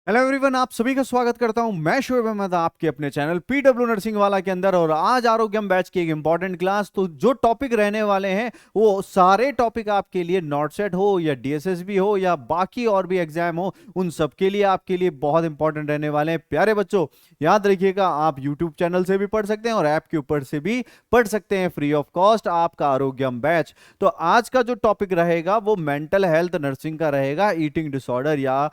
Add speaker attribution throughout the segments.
Speaker 1: Hello everyone, आप सभी का स्वागत करता हूं। मैं शोएब अहमद आपके अपने चैनल पीडब्ल्यू नर्सिंग वाला के अंदर। और आज आरोग्यम बैच की एक इंपॉर्टेंट क्लास। तो जो टॉपिक रहने वाले हैं वो सारे टॉपिक आपके लिए नॉट सेट हो या डीएसएसबी हो या बाकी और भी एग्जाम हो, उन सब के लिए आपके लिए बहुत इंपॉर्टेंट रहने वाले हैं। प्यारे बच्चों, याद रखिएगा, आप यूट्यूब चैनल से भी पढ़ सकते हैं और ऐप के ऊपर से भी पढ़ सकते हैं फ्री ऑफ कॉस्ट आपका आरोग्यम बैच। तो आज का जो टॉपिक रहेगा वो मेंटल हेल्थ नर्सिंग का रहेगा, ईटिंग डिसऑर्डर या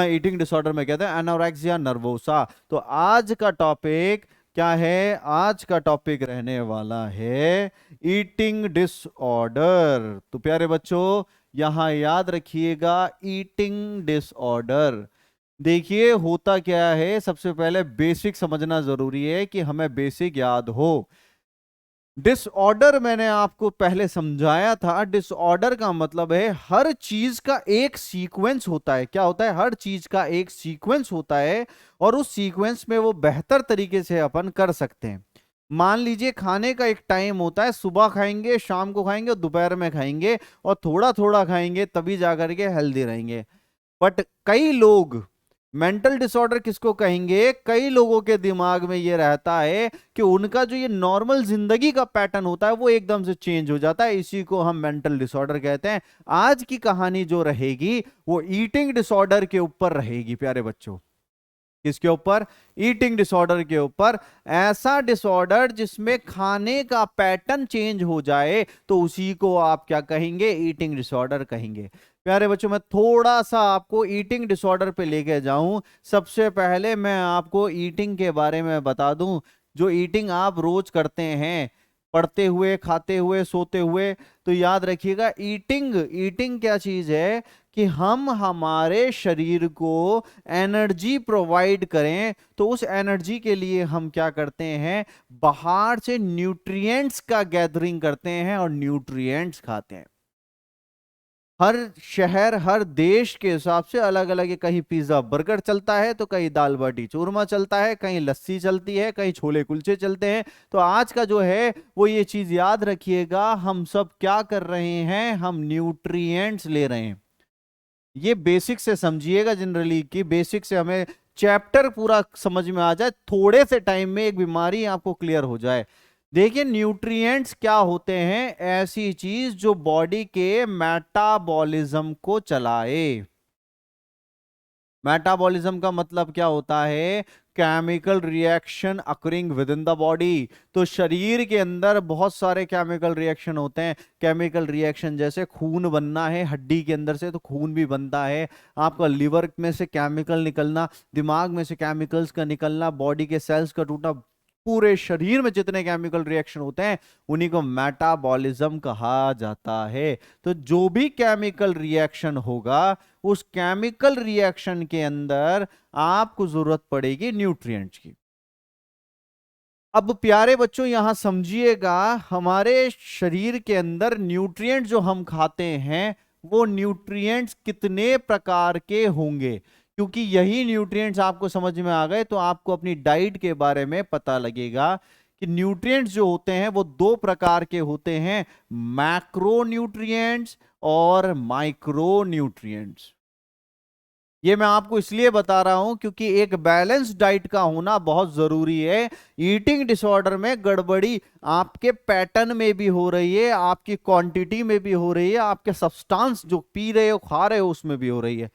Speaker 1: ईटिंग डिसऑर्डर में कहते हैं एनोरेक्सिया नर्वोसा। तो आज का टॉपिक क्या है? आज का टॉपिक रहने वाला है ईटिंग डिसऑर्डर। तो प्यारे बच्चों, यहां याद रखिएगा, ईटिंग डिसऑर्डर। देखिए होता क्या है, सबसे पहले बेसिक समझना जरूरी है कि हमें बेसिक याद हो। डिसऑर्डर मैंने आपको पहले समझाया था। डिसऑर्डर का मतलब है हर चीज का एक सीक्वेंस होता है। क्या होता है? हर चीज का एक सीक्वेंस होता है और उस सीक्वेंस में वो बेहतर तरीके से अपन कर सकते हैं। मान लीजिए खाने का एक टाइम होता है, सुबह खाएंगे, शाम को खाएंगे और दोपहर में खाएंगे, और थोड़ा थोड़ा खाएंगे, तभी जाकर के हेल्दी रहेंगे। बट कई लोग, मेंटल डिसऑर्डर किसको कहेंगे, कई लोगों के दिमाग में ये रहता है कि उनका जो ये नॉर्मल जिंदगी का पैटर्न होता है वो एकदम से चेंज हो जाता है। इसी को हम मेंटल डिसऑर्डर कहते हैं। आज की कहानी जो रहेगी वो ईटिंग डिसऑर्डर के ऊपर रहेगी प्यारे बच्चों। किसके ऊपर? ईटिंग डिसऑर्डर के ऊपर। ऐसा डिसऑर्डर जिसमें खाने का पैटर्न चेंज हो जाए तो उसी को आप क्या कहेंगे? ईटिंग डिसऑर्डर कहेंगे। प्यारे बच्चों, मैं थोड़ा सा आपको ईटिंग डिसऑर्डर पे लेके जाऊं। सबसे पहले मैं आपको ईटिंग के बारे में बता दूं। जो ईटिंग आप रोज करते हैं, पढ़ते हुए, खाते हुए, सोते हुए, तो याद रखिएगा, ईटिंग ईटिंग क्या चीज है कि हम हमारे शरीर को एनर्जी प्रोवाइड करें। तो उस एनर्जी के लिए हम क्या करते हैं? बाहर से न्यूट्रिएंट्स का गैदरिंग करते हैं और न्यूट्रिएंट्स खाते हैं। हर शहर, हर देश के हिसाब से अलग अलग है। कहीं पिज्जा बर्गर चलता है, तो कहीं दाल बाटी चूरमा चलता है, कहीं लस्सी चलती है, कहीं छोले कुलचे चलते हैं। तो आज का जो है वो ये चीज याद रखिएगा, हम सब क्या कर रहे हैं? हम न्यूट्रिएंट्स ले रहे हैं। ये बेसिक से समझिएगा, जनरली कि बेसिक से हमें चैप्टर पूरा समझ में आ जाए, थोड़े से टाइम में एक बीमारी आपको क्लियर हो जाए। देखिए, न्यूट्रिएंट्स क्या होते हैं? ऐसी चीज जो बॉडी के मेटाबॉलिज्म को चलाए। मेटाबॉलिज्म का मतलब क्या होता है? Chemical reaction occurring with in the body. तो शरीर के अंदर बहुत सारे केमिकल रिएक्शन होते हैं। केमिकल रिएक्शन जैसे खून बनना है हड्डी के अंदर से, तो खून भी बनता है। आपका लिवर में से केमिकल निकलना, दिमाग में से केमिकल्स का निकलना, बॉडी के सेल्स का टूटना, पूरे शरीर में जितने केमिकल रिएक्शन होते हैं उन्हीं को मेटाबॉलिज्म कहा जाता है। तो जो भी केमिकल रिएक्शन होगा, उस केमिकल रिएक्शन के अंदर आपको जरूरत पड़ेगी न्यूट्रिएंट्स की। अब प्यारे बच्चों, यहां समझिएगा, हमारे शरीर के अंदर न्यूट्रिएंट जो हम खाते हैं वो न्यूट्रिएंट्स कितने प्रकार के होंगे। क्योंकि यही न्यूट्रिएंट्स आपको समझ में आ गए तो आपको अपनी डाइट के बारे में पता लगेगा कि न्यूट्रिएंट्स जो होते हैं वो दो प्रकार के होते हैं, मैक्रो न्यूट्रिएंट्स और माइक्रो न्यूट्रिएंट्स। ये मैं आपको इसलिए बता रहा हूं क्योंकि एक बैलेंस डाइट का होना बहुत जरूरी है। ईटिंग डिसऑर्डर में गड़बड़ी आपके पैटर्न में भी हो रही है, आपकी क्वांटिटी में भी हो रही है, आपके सब्सटेंस जो पी रहे हो, खा रहे हो, उसमें भी हो रही है।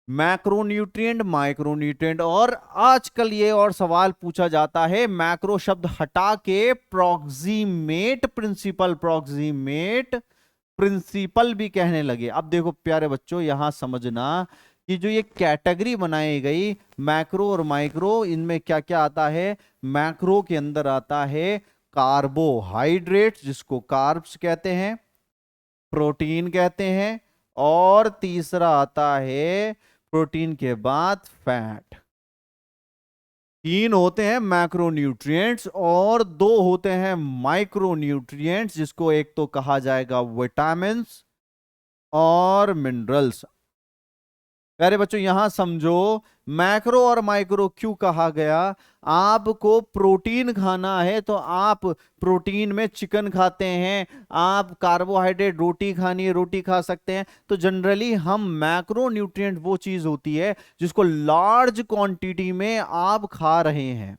Speaker 1: Macronutrient, micronutrient. और आजकल ये और सवाल पूछा जाता है, मैक्रो शब्द हटा के प्रॉक्सिमेट प्रिंसिपल, प्रॉक्सिमेट प्रिंसिपल भी कहने लगे। अब देखो प्यारे बच्चों, यहां समझना कि जो ये कैटेगरी बनाई गई मैक्रो और माइक्रो, इनमें क्या क्या आता है? मैक्रो के अंदर आता है कार्बोहाइड्रेट्स, जिसको कार्ब्स कहते हैं, प्रोटीन कहते हैं, और तीसरा आता है प्रोटीन के बाद फैट। तीन होते हैं मैक्रोन्यूट्रिएंट्स और दो होते हैं माइक्रोन्यूट्रिएंट्स, जिसको एक तो कहा जाएगा विटामिन्स और मिनरल्स। प्यारे बच्चों यहां समझो, मैक्रो और माइक्रो क्यों कहा गया। आपको प्रोटीन खाना है तो आप प्रोटीन में चिकन खाते हैं, आप कार्बोहाइड्रेट रोटी खानी है रोटी खा सकते हैं। तो जनरली हम मैक्रो न्यूट्रिएंट वो चीज होती है जिसको लार्ज क्वांटिटी में आप खा रहे हैं,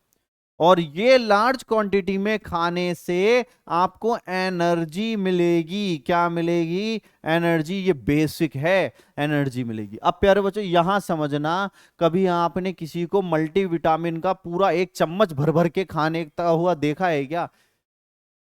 Speaker 1: और ये लार्ज क्वांटिटी में खाने से आपको एनर्जी मिलेगी। क्या मिलेगी? एनर्जी। ये बेसिक है, एनर्जी मिलेगी। अब प्यारे बच्चों यहां समझना, कभी आपने किसी को मल्टीविटामिन का पूरा एक चम्मच भर भर के खाने का हुआ देखा है क्या?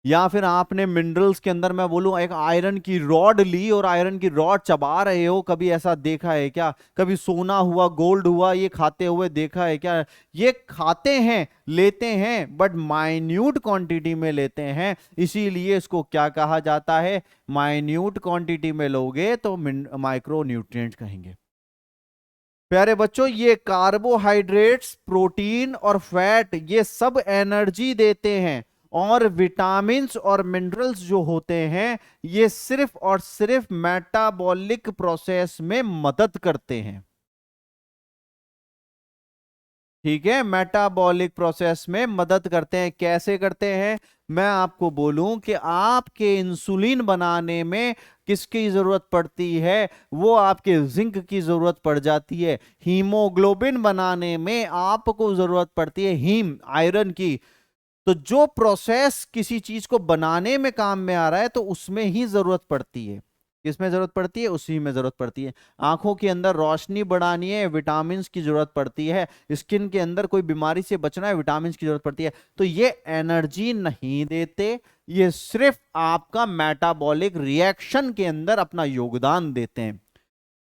Speaker 1: या फिर आपने मिनरल्स के अंदर मैं बोलूं एक आयरन की रॉड ली और आयरन की रॉड चबा रहे हो, कभी ऐसा देखा है क्या? कभी सोना हुआ गोल्ड हुआ ये खाते हुए देखा है क्या? ये खाते हैं, लेते हैं, बट माइन्यूट क्वांटिटी में लेते हैं, इसीलिए इसको क्या कहा जाता है? माइन्यूट क्वांटिटी में लोगे तो माइक्रो न्यूट्रिएंट कहेंगे। प्यारे बच्चों ये कार्बोहाइड्रेट्स, प्रोटीन और फैट ये सब एनर्जी देते हैं, और विटामिन्स और मिनरल्स जो होते हैं ये सिर्फ और सिर्फ मेटाबॉलिक प्रोसेस में मदद करते हैं। ठीक है, मेटाबॉलिक प्रोसेस में मदद करते हैं। कैसे करते हैं? मैं आपको बोलूं कि आपके इंसुलिन बनाने में किसकी जरूरत पड़ती है? वो आपके जिंक की जरूरत पड़ जाती है। हीमोग्लोबिन बनाने में आपको जरूरत पड़ती है हीम, आयरन की। तो जो प्रोसेस किसी चीज को बनाने में काम में आ रहा है तो उसमें ही जरूरत पड़ती है। किसमें जरूरत पड़ती है? उसी में जरूरत पड़ती है। आंखों के अंदर रोशनी बढ़ानी है, विटामिन की जरूरत पड़ती है। स्किन के अंदर कोई बीमारी से बचना है, विटामिन की जरूरत पड़ती है। तो ये एनर्जी नहीं देते, ये सिर्फ आपका मेटाबॉलिक रिएक्शन के अंदर अपना योगदान देते हैं।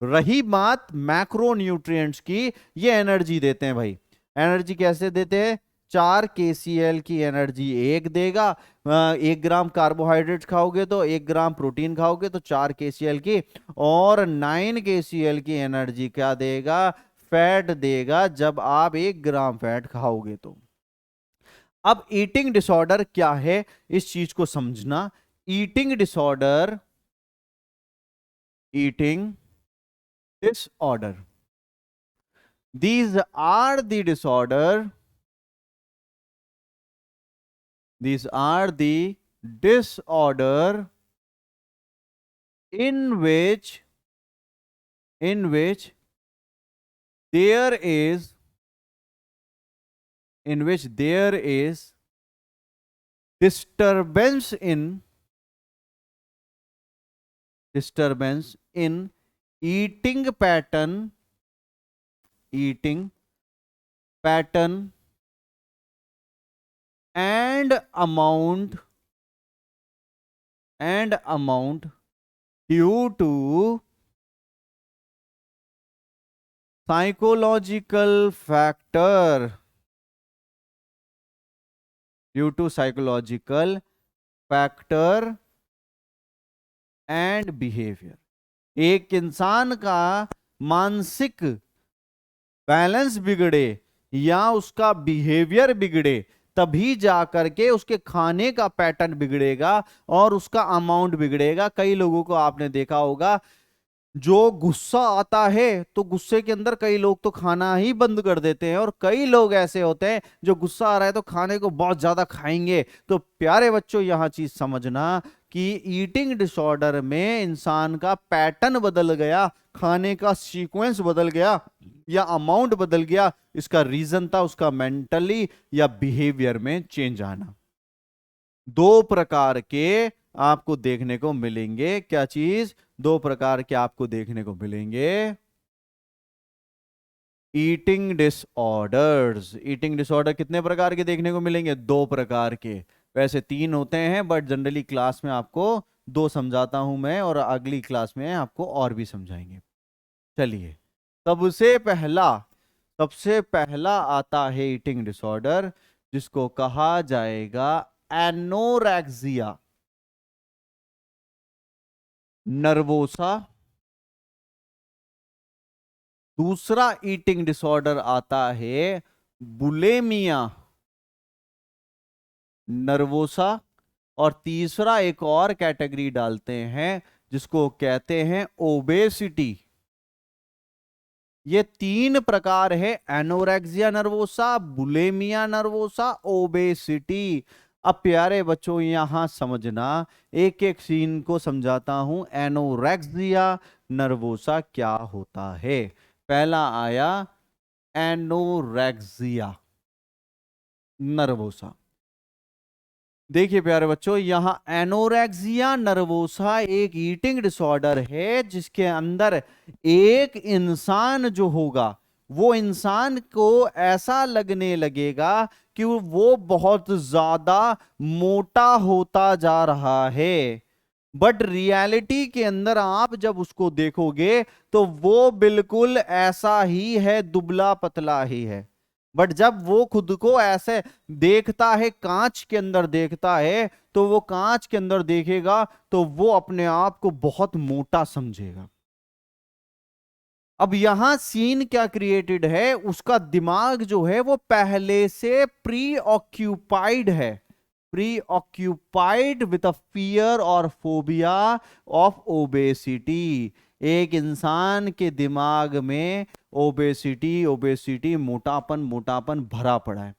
Speaker 1: रही बात मैक्रो न्यूट्रिएंट्स की, ये एनर्जी देते हैं भाई। एनर्जी कैसे देते हैं? 4 kcal की एनर्जी एक देगा। 1 ग्राम कार्बोहाइड्रेट खाओगे तो 1 ग्राम प्रोटीन खाओगे तो 4 kcal की, और 9 kcal की एनर्जी क्या देगा? फैट देगा, जब आप 1 ग्राम फैट खाओगे तो। अब ईटिंग डिसऑर्डर क्या है, इस चीज को समझना। Eating disorder, eating disorder, these are the disorder, these are the disorder in which there is, in which there is disturbance in eating pattern, eating pattern and amount due to psychological factor, due to psychological factor and behavior। एक इंसान का मानसिक balance बिगड़े या उसका behaviour बिगड़े, तभी जा करके उसके खाने का पैटर्न बिगड़ेगा और उसका अमाउंट बिगड़ेगा। कई लोगों को आपने देखा होगा, जो गुस्सा आता है तो गुस्से के अंदर कई लोग तो खाना ही बंद कर देते हैं, और कई लोग ऐसे होते हैं जो गुस्सा आ रहा है तो खाने को बहुत ज्यादा खाएंगे। तो प्यारे बच्चों यहां चीज समझना कि ईटिंग डिसऑर्डर में इंसान का पैटर्न बदल गया, खाने का सीक्वेंस बदल गया या अमाउंट बदल गया। इसका रीजन था उसका मेंटली या बिहेवियर में चेंज आना। दो प्रकार के आपको देखने को मिलेंगे। क्या चीज? दो प्रकार के आपको देखने को मिलेंगे ईटिंग डिसऑर्डर्स। ईटिंग डिसऑर्डर कितने प्रकार के देखने को मिलेंगे? 2 प्रकार के। वैसे 3 होते हैं, बट जनरली क्लास में आपको 2 समझाता हूं मैं, और अगली क्लास में आपको और भी समझाएंगे। चलिए, सबसे पहला आता है ईटिंग डिसऑर्डर, जिसको कहा जाएगा एनोरेक्सिया नर्वोसा। दूसरा ईटिंग डिसऑर्डर आता है बुलेमिया नर्वोसा। और तीसरा एक और कैटेगरी डालते हैं जिसको कहते हैं ओबेसिटी ये तीन प्रकार है, anorexia nervosa, bulimia nervosa, obesity. अब प्यारे बच्चों यहां समझना, एक एक सीन को समझाता हूं। एनोरेक्सिया नर्वोसा क्या होता है? पहला आया एनोरेक्सिया नर्वोसा। देखिए प्यारे बच्चों, यहां एनोरेक्सिया नर्वोसा एक ईटिंग डिसऑर्डर है, जिसके अंदर एक इंसान जो होगा, वो इंसान को ऐसा लगने लगेगा कि वो बहुत ज्यादा मोटा होता जा रहा है। बट रियलिटी के अंदर आप जब उसको देखोगे तो वो बिल्कुल ऐसा ही है, दुबला पतला ही है। बट जब वो खुद को ऐसे देखता है, कांच के अंदर देखता है, तो वो कांच के अंदर देखेगा तो वो अपने आप को बहुत मोटा समझेगा। अब यहां सीन क्या क्रिएटेड है, उसका दिमाग जो है वो पहले से प्री ऑक्यूपाइड है, pre occupied with a fear और फोबिया ऑफ ओबेसिटी। एक इंसान के दिमाग में ओबेसिटी ओबेसिटी, मोटापन मोटापन भरा पड़ा है।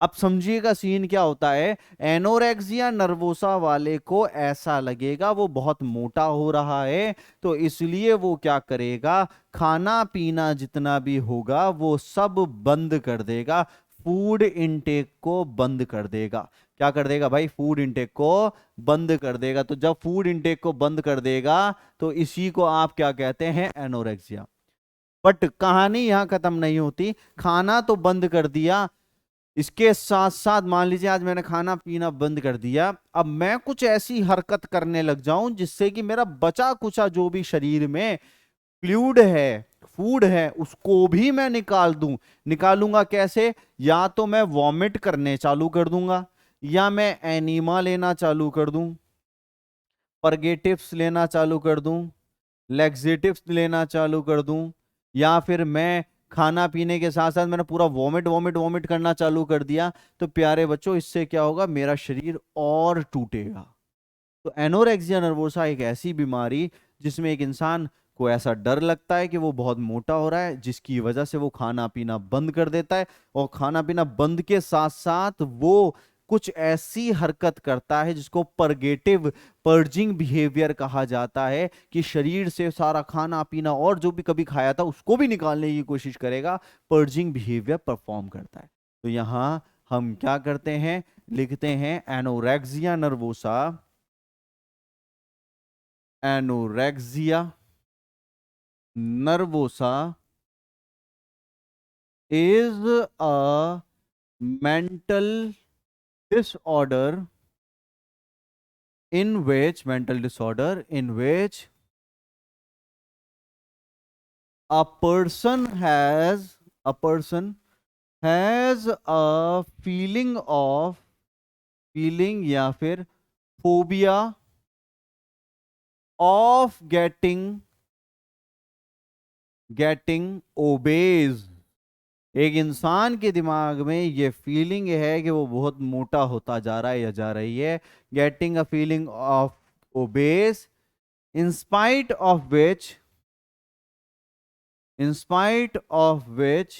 Speaker 1: अब समझिएगा सीन क्या होता है। एनोरेक्सिया नर्वोसा वाले को ऐसा लगेगा वो बहुत मोटा हो रहा है, तो इसलिए वो क्या करेगा, खाना पीना जितना भी होगा वो सब बंद कर देगा, फूड इनटेक को बंद कर देगा। क्या कर देगा भाई? फूड इनटेक को बंद कर देगा। तो जब फूड इनटेक को बंद कर देगा तो इसी को आप क्या कहते हैं? एनोरेक्सिया। बट कहानी यहां खत्म नहीं होती। खाना तो बंद कर दिया, इसके साथ साथ मान लीजिए आज मैंने खाना पीना बंद कर दिया, अब मैं कुछ ऐसी हरकत करने लग जाऊं जिससे कि मेरा बचा कुचा जो भी शरीर में फ्लूइड है, फूड है, उसको भी मैं निकाल दूं। निकालूंगा कैसे? या तो मैं वॉमिट करने चालू कर दूंगा, या मैं एनीमा लेना चालू कर दूं, परगेटिव्स लेना चालू कर दूं, लेक्सेटिव्स लेना चालू कर दूं, या फिर मैं खाना पीने के साथ साथ मैंने पूरा वॉमिट वॉमिट वॉमिट करना चालू कर दिया, तो प्यारे बच्चों इससे क्या होगा? मेरा शरीर और टूटेगा। तो एनोरेक्सिया नर्वोसा एक ऐसी बीमारी जिसमें एक इंसान को ऐसा डर लगता है कि वो बहुत मोटा हो रहा है, जिसकी वजह से वो खाना पीना बंद कर देता है, और खाना पीना बंद के साथ साथ वो कुछ ऐसी हरकत करता है जिसको परगेटिव पर्जिंग बिहेवियर कहा जाता है, कि शरीर से सारा खाना पीना और जो भी कभी खाया था उसको भी निकालने की कोशिश करेगा, पर्जिंग बिहेवियर परफॉर्म करता है। तो यहां हम क्या करते हैं? लिखते हैं anorexia nervosa, anorexia nervosa is a mental disorder in which a person has a feeling या फिर फोबिया of getting obese। एक इंसान के दिमाग में ये फीलिंग है कि वो बहुत मोटा होता जा रहा है या जा रही है, getting a feeling of obese, in spite of which in spite of which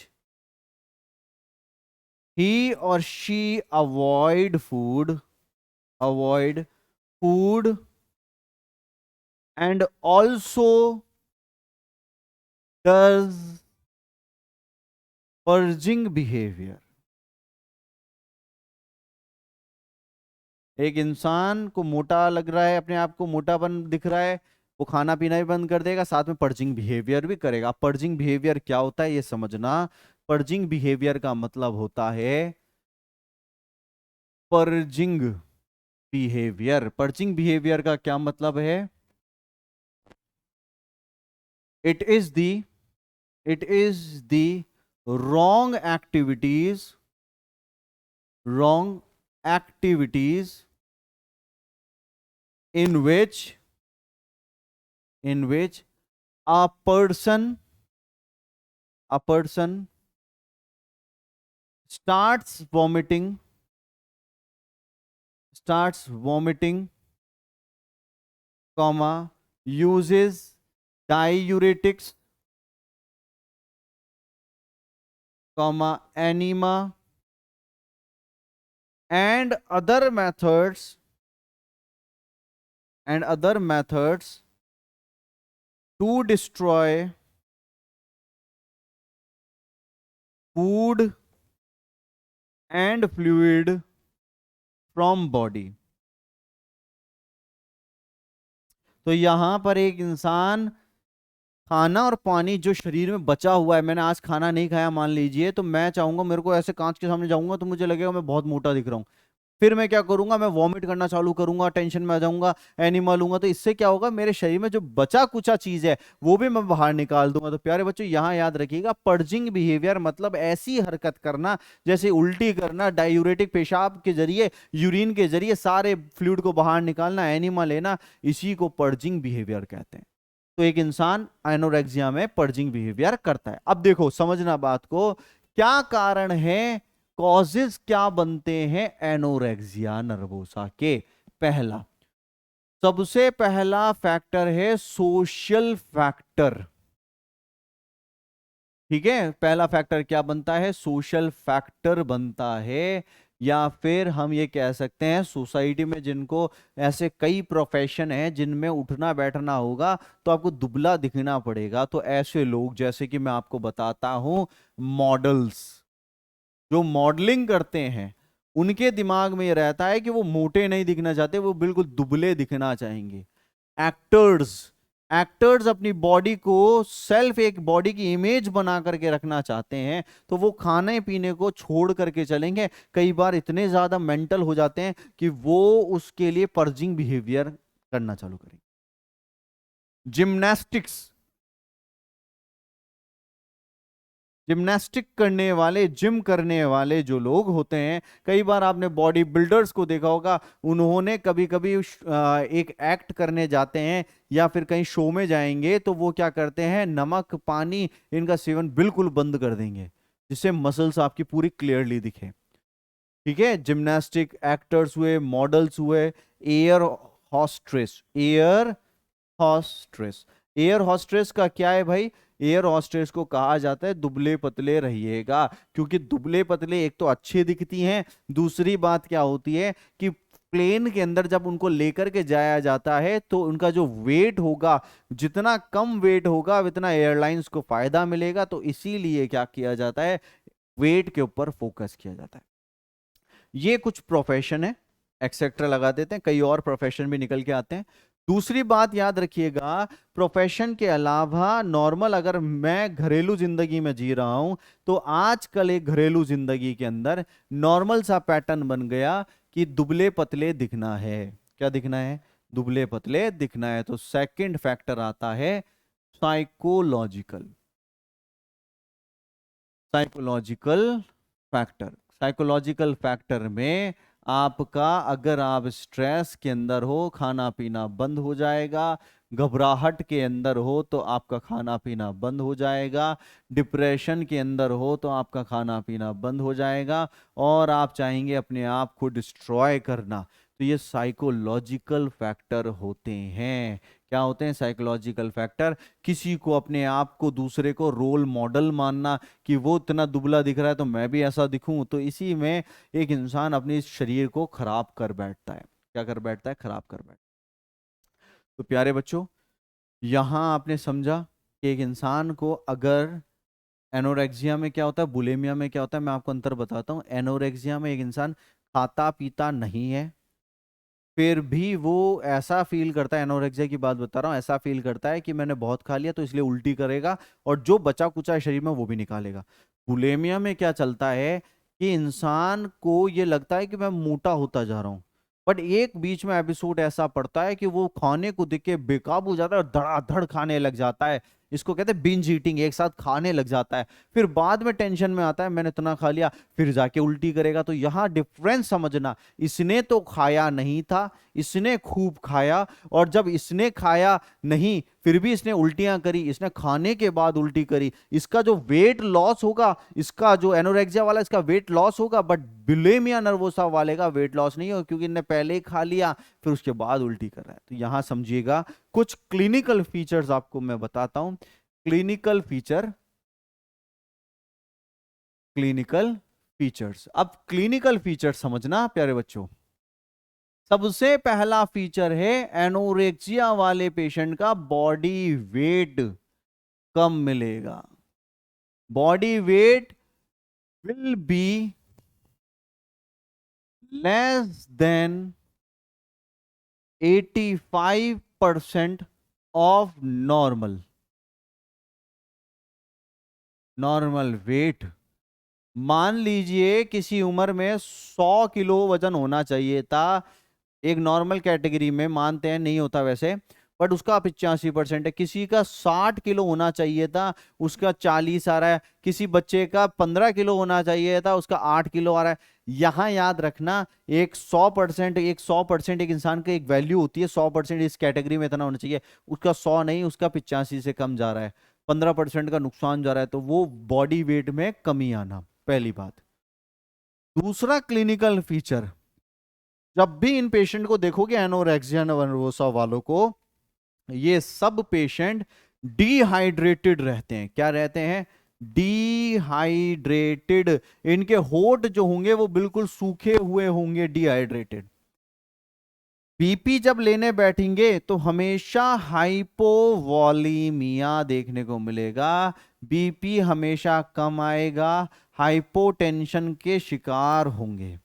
Speaker 1: he or she avoid food and also does purging behavior। एक इंसान को मोटा लग रहा है, अपने आप को मोटापन दिख रहा है, वो खाना पीना भी बंद कर देगा, साथ में पर्जिंग बिहेवियर भी करेगा। पर्जिंग बिहेवियर क्या होता है ये समझना। पर्जिंग बिहेवियर का मतलब होता है पर्जिंग बिहेवियर। पर्जिंग बिहेवियर का क्या मतलब है? It is the it is the wrong wrong activities in which a person starts vomiting, comma, uses diuretics comma enema and other methods to destroy food and fluid from body। तो यहां पर एक इंसान खाना और पानी जो शरीर में बचा हुआ है, मैंने आज खाना नहीं खाया मान लीजिए, तो मैं चाहूंगा, मेरे को ऐसे कांच के सामने जाऊंगा तो मुझे लगेगा मैं बहुत मोटा दिख रहा हूं। फिर मैं क्या करूंगा, मैं वॉमिट करना चालू करूंगा, टेंशन में आ जाऊंगा, एनिमल लूंगा, तो इससे क्या होगा, मेरे शरीर में जो बचा कुचा चीज है वो भी मैं बाहर निकाल दूंगा। तो प्यारे बच्चों यहां याद रखिएगा, पर्जिंग बिहेवियर मतलब ऐसी हरकत करना जैसे उल्टी करना, डायूरेटिक पेशाब के जरिए, यूरिन के जरिए सारे फ्लूइड को बाहर निकालना, एनिमल लेना, इसी को पर्जिंग बिहेवियर कहते हैं। तो एक इंसान एनोरेक्सिया में पर्जिंग बिहेवियर करता है। अब देखो समझना बात को, क्या कारण है, कॉजेज क्या बनते हैं एनोरेक्सिया नर्वोसा के। पहला, सबसे पहला फैक्टर है सोशल फैक्टर। ठीक है, पहला फैक्टर क्या बनता है, सोशल फैक्टर बनता है। या फिर हम ये कह सकते हैं सोसाइटी में जिनको ऐसे कई प्रोफेशन हैं जिनमें उठना बैठना होगा तो आपको दुबला दिखना पड़ेगा, तो ऐसे लोग जैसे कि मैं आपको बताता हूं, मॉडल्स, जो मॉडलिंग करते हैं उनके दिमाग में ये रहता है कि वो मोटे नहीं दिखना चाहते, वो बिल्कुल दुबले दिखना चाहेंगे। एक्टर्स, एक्टर्स अपनी बॉडी को सेल्फ एक बॉडी की इमेज बना करके रखना चाहते हैं, तो वो खाने पीने को छोड़ करके चलेंगे, कई बार इतने ज्यादा मेंटल हो जाते हैं कि वो उसके लिए पर्जिंग बिहेवियर करना चालू करेंगे। जिम्नास्टिक्स, जिम्नास्टिक करने वाले, जिम करने वाले जो लोग होते हैं, कई बार आपने बॉडी बिल्डर्स को देखा होगा, उन्होंने कभी कभी एक एक्ट करने जाते हैं या फिर कहीं शो में जाएंगे तो वो क्या करते हैं, नमक पानी इनका सेवन बिल्कुल बंद कर देंगे जिससे मसल्स आपकी पूरी क्लियरली दिखे। ठीक है, जिम्नास्टिक एक्टर्स हुए, मॉडल्स हुए, एयर हॉस्ट्रेस, एयर हॉस्ट्रेस, एयर हॉस्ट्रेस का क्या है भाई, एयर हॉस्ट्रेस को कहा जाता है दुबले पतले रहिएगा, क्योंकि दुबले पतले एक तो अच्छे दिखती हैं, दूसरी बात क्या होती है कि प्लेन के अंदर जब उनको लेकर के जाया जाता है तो उनका जो वेट होगा, जितना कम वेट होगा उतना एयरलाइंस को फायदा मिलेगा, तो इसीलिए क्या किया जाता है, वेट के ऊपर फोकस किया जाता है। ये कुछ प्रोफेशन है, एक्सेट्रा लगा देते हैं, कई और प्रोफेशन भी निकल के आते हैं। दूसरी बात याद रखिएगा, प्रोफेशन के अलावा नॉर्मल अगर मैं घरेलू जिंदगी में जी रहा हूं तो आजकल एक घरेलू जिंदगी के अंदर नॉर्मल सा पैटर्न बन गया कि दुबले पतले दिखना है। क्या दिखना है, दुबले पतले दिखना है। तो सेकंड फैक्टर आता है psychological, psychological factor. Psychological factor में आपका, अगर आप स्ट्रेस के अंदर हो खाना पीना बंद हो जाएगा, घबराहट के अंदर हो तो आपका खाना पीना बंद हो जाएगा, डिप्रेशन के अंदर हो तो आपका खाना पीना बंद हो जाएगा, और आप चाहेंगे अपने आप को डिस्ट्रॉय करना। तो ये साइकोलॉजिकल फैक्टर होते हैं। क्या होते हैं, साइकोलॉजिकल फैक्टर। किसी को अपने आप को, दूसरे को रोल मॉडल मानना कि वो इतना दुबला दिख रहा है तो मैं भी ऐसा दिखूं, तो इसी में एक इंसान अपने इस शरीर को खराब कर बैठता है। क्या कर बैठता है, खराब कर बैठता है। तो प्यारे बच्चों, यहां आपने समझा कि एक इंसान को अगर एनोरेक्सिया में क्या होता है, बुलिमिया में क्या होता है, मैं आपको अंतर बताता हूं। एनोरेक्सिया में एक इंसान खाता पीता नहीं है, फिर भी वो ऐसा फील करता है, एनोरेक्सिया की बात बता रहा हूँ, ऐसा फील करता है कि मैंने बहुत खा लिया तो इसलिए उल्टी करेगा और जो बचा कुचा है शरीर में वो भी निकालेगा। बुलेमिया में क्या चलता है कि इंसान को ये लगता है कि मैं मोटा होता जा रहा हूँ, बट एक बीच में एपिसोड ऐसा पड़ता है कि वो खाने को देख के बेकाबू हो जाता है और धड़ाधड़ खाने लग जाता है। इसको कहते हैं बिंज ईटिंग, एक साथ खाने लग जाता है। फिर बाद में टेंशन में आता है मैंने इतना खा लिया, फिर जाके उल्टी करेगा। तो यहाँ डिफरेंस समझना, इसने तो खाया नहीं था, इसने खूब खाया, और जब इसने खाया नहीं फिर भी इसने उल्टियां करी, इसने खाने के बाद उल्टी करी, इसका जो वेट लॉस होगा, इसका जो एनोरेक्सिया वाला इसका वेट लॉस होगा, बट बुलिमिया नर्वोसा वाले का वेट लॉस नहीं होगा क्योंकि इन्हें पहले ही खा लिया फिर उसके बाद उल्टी कर रहा है। तो यहां समझिएगा कुछ क्लिनिकल फीचर्स आपको मैं बताता हूं। Clinical feature clinical features. अब क्लिनिकल फीचर्स समझना प्यारे बच्चों। सबसे पहला फीचर है एनोरेक्सिया वाले पेशेंट का बॉडी वेट कम मिलेगा। Body weight will be less than 85% of normal. Normal weight, मान लीजिए किसी उम्र में 100 किलो वजन होना चाहिए था, एक नॉर्मल कैटेगरी में मानते हैं नहीं होता वैसे, बट उसका 85% है। किसी का 60 किलो होना चाहिए था, उसका 40 आ रहा है। किसी बच्चे का 15 किलो होना चाहिए था, उसका 8 किलो आ रहा है। यहां याद रखना, एक 100%, एक इंसान की एक वैल्यू होती है, 100% इस कैटेगरी में इतना होना चाहिए, उसका 100 नहीं, उसका 85 से कम जा रहा है, 15% का नुकसान जा रहा है, तो वो बॉडी वेट में कमी आना, पहली बात। दूसरा क्लिनिकल फीचर, जब भी इन पेशेंट को देखोगे एनोरेक्सिया नर्वोसा वालों को, ये सब पेशेंट डिहाइड्रेटेड रहते हैं। क्या रहते हैं? डिहाइड्रेटेड। इनके होठ जो होंगे वो बिल्कुल सूखे हुए होंगे, डिहाइड्रेटेड। बीपी जब लेने बैठेंगे तो हमेशा हाइपोवॉलीमिया देखने को मिलेगा, बीपी हमेशा कम आएगा, हाइपोटेंशन के शिकार होंगे।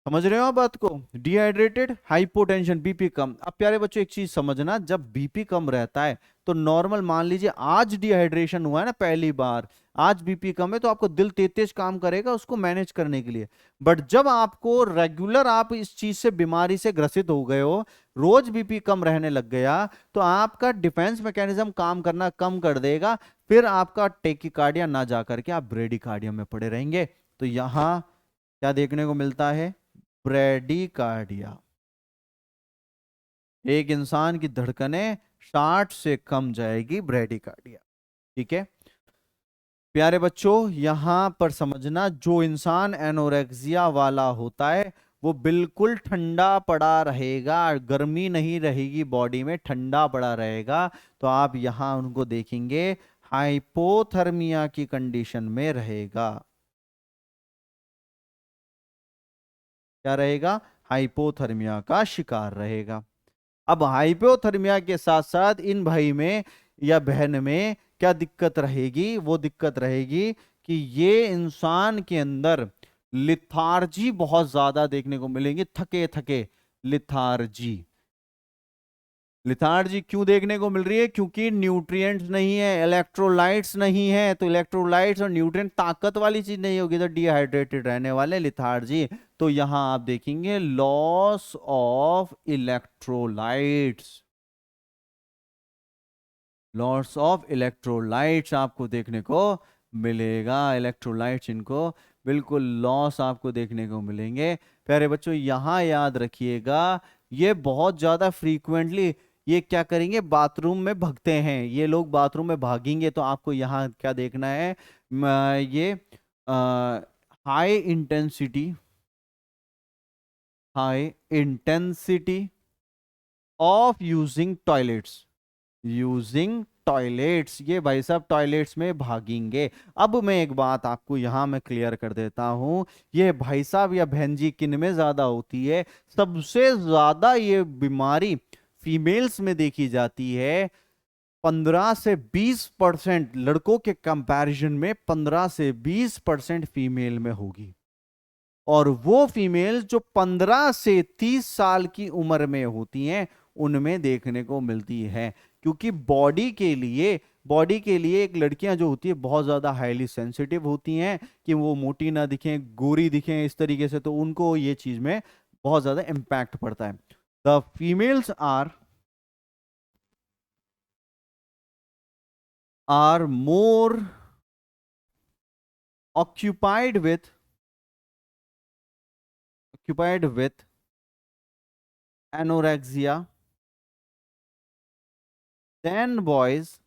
Speaker 1: समझ रहे हो आप बात को? डिहाइड्रेटेड, हाइपोटेंशन, बीपी कम। अब प्यारे बच्चों एक चीज समझना, जब बीपी कम रहता है तो नॉर्मल, मान लीजिए आज डिहाइड्रेशन हुआ है ना पहली बार, आज बीपी कम है, तो आपको दिल तेज तेज काम करेगा उसको मैनेज करने के लिए। बट जब आपको रेगुलर, आप इस चीज से, बीमारी से ग्रसित हो गए हो, रोज बीपी कम रहने लग गया, तो आपका डिफेंस मैकेनिज्म काम करना कम कर देगा, फिर आपका टेकिकार्डिया ना जाकर के आप ब्रेडिकार्डिया में पड़े रहेंगे। तो यहां क्या देखने को मिलता है? ब्रेडिकार्डिया। एक इंसान की धड़कनें 60 से कम जाएगी, ब्रेडिकार्डिया। ठीक है प्यारे बच्चों, यहां पर समझना, जो इंसान एनोरेक्सिया वाला होता है वो बिल्कुल ठंडा पड़ा रहेगा, गर्मी नहीं रहेगी बॉडी में, ठंडा पड़ा रहेगा। तो आप यहां उनको देखेंगे हाइपोथर्मिया की कंडीशन में रहेगा। क्या रहेगा? हाइपोथर्मिया का शिकार रहेगा। अब हाइपोथर्मिया के साथ साथ इन भाई में या बहन में क्या दिक्कत रहेगी? वो दिक्कत रहेगी कि ये इंसान के अंदर लिथार्जी बहुत ज्यादा देखने को मिलेंगे, थके थके, लिथार्जी। लिथार्जी क्यों देखने को मिल रही है? क्योंकि न्यूट्रिएंट्स नहीं है, इलेक्ट्रोलाइट्स नहीं है। तो इलेक्ट्रोलाइट्स और न्यूट्रिएंट ताकत वाली चीज नहीं होगी, तो डिहाइड्रेटेड रहने वाले, लिथार्जी। तो यहां आप देखेंगे loss of electrolytes, loss of electrolytes आपको देखने को मिलेगा। इलेक्ट्रोलाइट्स इनको बिल्कुल लॉस आपको देखने को मिलेंगे। प्यारे बच्चों यहां याद रखिएगा, ये बहुत ज्यादा फ्रीक्वेंटली ये क्या करेंगे? बाथरूम में भागते हैं। ये लोग बाथरूम में भागेंगे तो आपको यहाँ क्या देखना है? ये high intensity, high intensity of using toilets, using toilets, ये भाई साहब टॉयलेट्स में भागेंगे। अब मैं एक बात आपको यहां मैं क्लियर कर देता हूं, ये भाई साहब या बहन जी किन में ज्यादा होती है? सबसे ज्यादा ये बीमारी फीमेल्स में देखी जाती है। 15 से 20% लड़कों के कंपैरिजन में 15 से 20% फीमेल में होगी। और वो फीमेल जो 15 से 30 साल की उम्र में होती हैं उनमें देखने को मिलती है। क्योंकि बॉडी के लिए एक लड़कियां जो होती है बहुत ज्यादा हाईली सेंसिटिव होती हैं कि वो मोटी ना दिखें, गोरी दिखें इस तरीके से, तो उनको ये चीज में बहुत ज्यादा इम्पैक्ट पड़ता है। The females are more occupied with anorexia than boys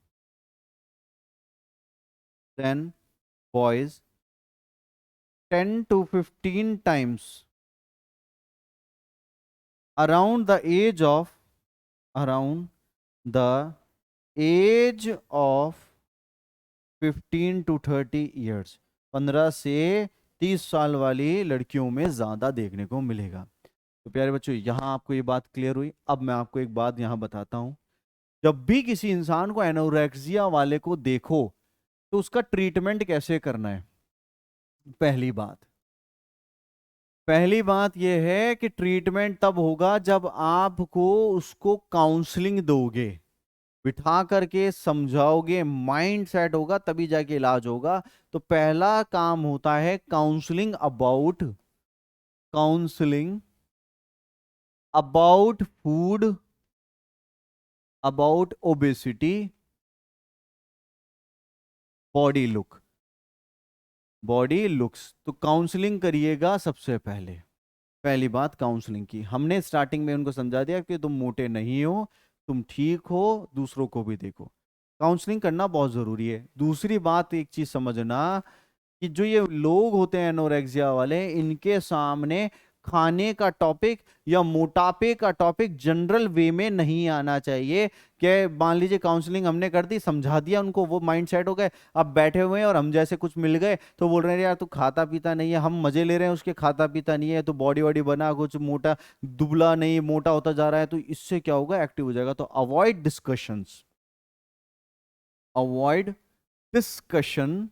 Speaker 1: 10 to 15 times around the age of around the age of 15 to 30 years, 15 से 30 साल वाली लड़कियों में ज्यादा देखने को मिलेगा। तो प्यारे बच्चों, यहाँ आपको ये बात क्लियर हुई। अब मैं आपको एक बात यहाँ बताता हूँ। जब भी किसी इंसान को एनोरेक्सिया वाले को देखो तो उसका ट्रीटमेंट कैसे करना है। पहली बात पहली बात यह है कि ट्रीटमेंट तब होगा जब आपको उसको काउंसलिंग दोगे, बिठा करके समझाओगे, माइंड सेट होगा, तभी जाके इलाज होगा। तो पहला काम होता है counselling about food, about obesity, body look, body looks. तो काउंसलिंग करिएगा सबसे पहले। पहली बात काउंसलिंग की, हमने स्टार्टिंग में उनको समझा दिया कि तुम मोटे नहीं हो, तुम ठीक हो, दूसरों को भी देखो। काउंसलिंग करना बहुत जरूरी है। दूसरी बात एक चीज समझना कि जो ये लोग होते हैं एनोरेक्सिया वाले, इनके सामने खाने का टॉपिक या मोटापे का टॉपिक जनरल वे में नहीं आना चाहिए। कि मान लीजिए काउंसलिंग हमने कर दी, समझा दिया उनको, वो माइंड सेट हो गए, अब बैठे हुए हैं और हम जैसे कुछ मिल गए तो बोल रहे हैं यार तू खाता पीता नहीं है, हम मजे ले रहे हैं उसके, खाता पीता नहीं है, तो बॉडी वॉडी बना, कुछ मोटा दुबला नहीं, मोटा होता जा रहा है, तो इससे क्या होगा, एक्टिव हो जाएगा। तो avoid discussions, avoid discussion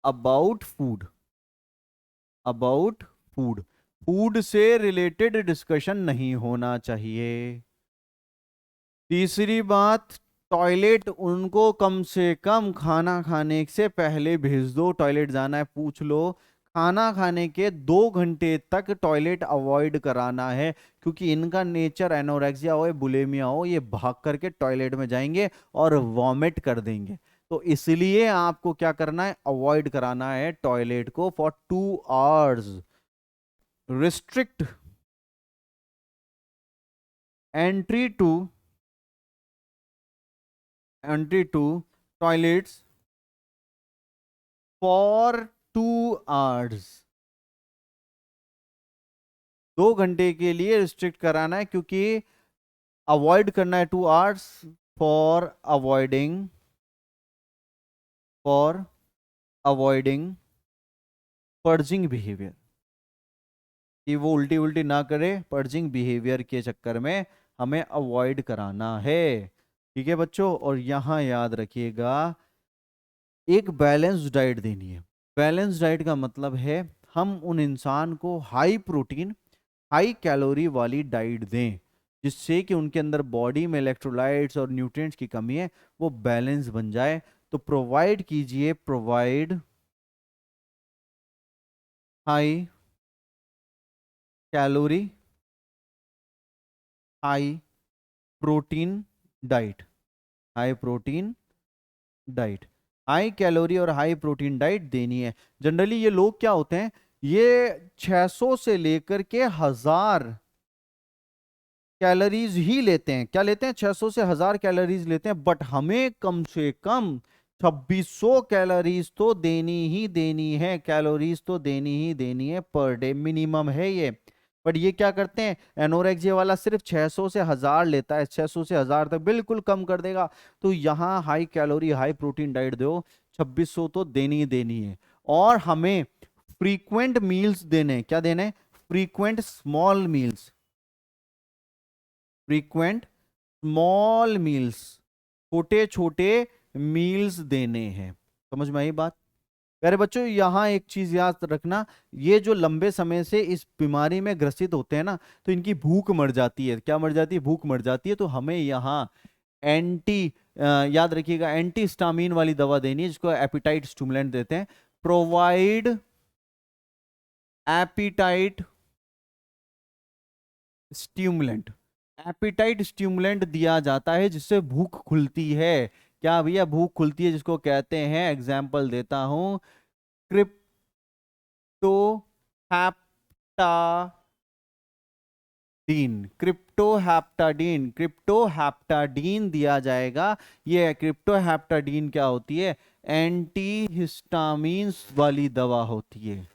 Speaker 1: about food, about food, food से रिलेटेड डिस्कशन नहीं होना चाहिए। तीसरी बात, टॉयलेट उनको कम से कम खाना खाने से पहले भेज दो। टॉयलेट जाना है पूछ लो, खाना खाने के 2 घंटे तक टॉयलेट अवॉइड कराना है। क्योंकि इनका नेचर एनोरेक्सिया हो, बुलेमिया हो, ये भाग करके टॉयलेट में जाएंगे और वॉमिट कर देंगे। तो इसलिए आपको क्या करना है, अवॉइड कराना है टॉयलेट को for 2 hours. Restrict entry to entry to toilets for 2 hours. 2 घंटे के लिए रिस्ट्रिक्ट कराना है, क्योंकि अवॉइड करना है 2 hours for avoiding purging behaviour, कि वो उल्टी उल्टी ना करे, पर्जिंग बिहेवियर के चक्कर में हमें अवॉइड कराना है। ठीक है बच्चों, और यहां याद रखिएगा एक बैलेंस डाइट देनी है। बैलेंस डाइट का मतलब है हम उन इंसान को हाई प्रोटीन हाई कैलोरी वाली डाइट दें, जिससे कि उनके अंदर बॉडी में इलेक्ट्रोलाइट्स और न्यूट्रिएंट्स की कमी है वो बैलेंस बन जाए। तो प्रोवाइड कीजिए, provide high calorie high protein diet, high protein diet, high calorie और हाई प्रोटीन डाइट देनी है। जनरली ये लोग क्या होते हैं, ये 600 से लेकर के 1000 कैलोरीज ही लेते हैं। क्या लेते हैं, 600 से 1000 कैलोरीज लेते हैं। बट हमें कम से कम 2600 कैलोरीज तो देनी ही देनी है, कैलोरीज तो देनी ही देनी है पर डे, मिनिमम है ये। बट ये क्या करते हैं, एनोरेक्सिया वाला सिर्फ 600 से 1000 लेता है, 600 से 1000 तक बिल्कुल कम कर देगा। तो यहाँ high calorie high protein diet दो, 2600 तो देनी ही देनी है। और हमें फ्रीक्वेंट मील्स देने हैं। क्या देने हैं, frequent small meals, frequent small meals, छोटे छोटे मील्स देने हैं। समझ में आई बात। प्यारे बच्चों, यहाँ एक चीज याद रखना, ये जो लंबे समय से इस बीमारी में ग्रसित होते हैं ना, तो इनकी भूख मर जाती है। क्या मर जाती है, भूख मर जाती है। तो हमें यहाँ एंटी याद रखिएगा, एंटी हिस्टामिन वाली दवा देनी है, जिसको एपिटाइट स्टिमुलेंट देते हैं। Provide appetite stimulant, appetite stimulant दिया जाता है जिससे भूख खुलती है। क्या भैया, भूख खुलती है, जिसको कहते हैं, एग्जाम्पल देता हूं, क्रिप्टोहैप्टाडीन, क्रिप्टोहैप्टाडीन दिया जाएगा। ये क्रिप्टोहैप्टाडीन क्या होती है, एंटी हिस्टामिन वाली दवा होती है,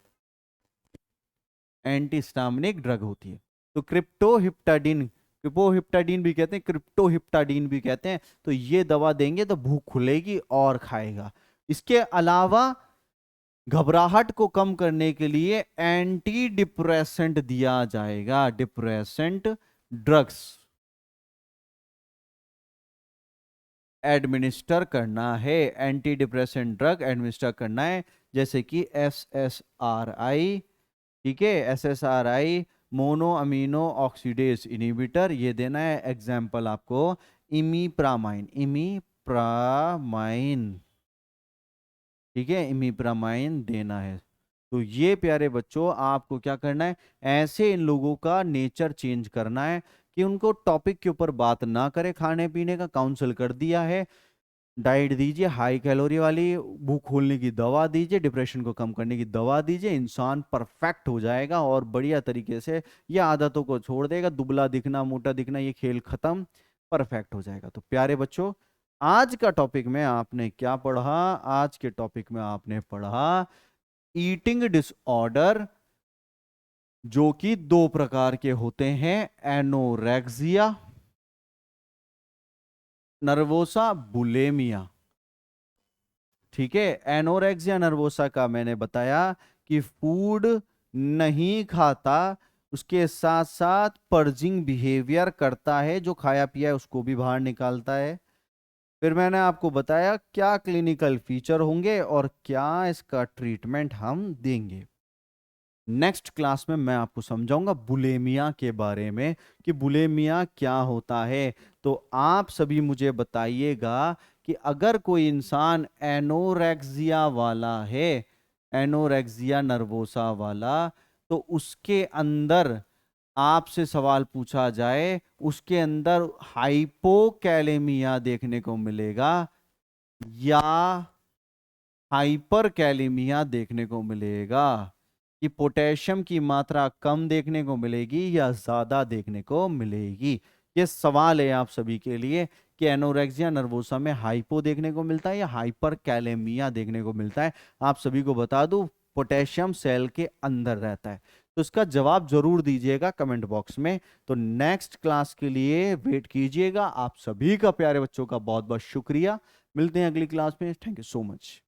Speaker 1: एंटी हिस्टामिनिक ड्रग होती है। तो क्रिप्टोहिप्टाडीन, क्रिपोहिप्टाडीन भी कहते हैं, क्रिप्टोहिप्टाडीन भी कहते हैं। तो ये दवा देंगे तो भूख खुलेगी और खाएगा। इसके अलावा घबराहट को कम करने के लिए एंटी डिप्रेसेंट दिया जाएगा, डिप्रेसेंट ड्रग्स एडमिनिस्टर करना है, एंटी डिप्रेसेंट ड्रग एडमिनिस्टर करना है, जैसे कि SSRI, ठीक है, SSRI mono amino oxidase inhibitor, ये देना है। एग्जाम्पल आपको इमीप्रामाइन, इमीप्रामाइन, ठीक है, इमीप्रामाइन देना है। तो ये प्यारे बच्चों आपको क्या करना है, ऐसे इन लोगों का नेचर चेंज करना है कि उनको टॉपिक के ऊपर बात ना करे, खाने पीने का काउंसिल कर दिया है, डाइट दीजिए हाई कैलोरी वाली, भूख खोलने की दवा दीजिए, डिप्रेशन को कम करने की दवा दीजिए, इंसान परफेक्ट हो जाएगा और बढ़िया तरीके से ये आदतों को छोड़ देगा, दुबला दिखना मोटा दिखना ये खेल खत्म, परफेक्ट हो जाएगा। तो प्यारे बच्चों आज का टॉपिक में आपने क्या पढ़ा, आज के टॉपिक में आपने पढ़ा ईटिंग डिसऑर्डर, जो कि दो प्रकार के होते हैं, एनोरेक्सिया नर्वोसा, बुलेमिया, ठीक है। एनोरेक्सिया नर्वोसा का मैंने बताया कि फूड नहीं खाता, उसके साथ साथ पर्जिंग बिहेवियर करता है, जो खाया पिया है उसको भी बाहर निकालता है। फिर मैंने आपको बताया क्या क्लिनिकल फीचर होंगे और क्या इसका ट्रीटमेंट हम देंगे। नेक्स्ट क्लास में मैं आपको समझाऊंगा बुलेमिया के बारे में कि बुलेमिया क्या होता है। तो आप सभी मुझे बताइएगा कि अगर कोई इंसान एनोरेक्सिया वाला है, एनोरेक्सिया नर्वोसा वाला, तो उसके अंदर आपसे सवाल पूछा जाए, उसके अंदर हाइपोकैलेमिया देखने को मिलेगा या हाइपरकैलेमिया देखने को मिलेगा, कि पोटेशियम की मात्रा कम देखने को मिलेगी या ज्यादा देखने को मिलेगी। ये सवाल है आप सभी के लिए कि एनोरेक्सिया नर्वोसा में हाइपो देखने को मिलता है या हाइपरकैलेमिया देखने को मिलता है। आप सभी को बता दूं पोटेशियम सेल के अंदर रहता है। तो इसका जवाब जरूर दीजिएगा कमेंट बॉक्स में। तो नेक्स्ट क्लास के लिए वेट कीजिएगा। आप सभी का प्यारे बच्चों का बहुत बहुत शुक्रिया। मिलते हैं अगली क्लास में। Thank you so much.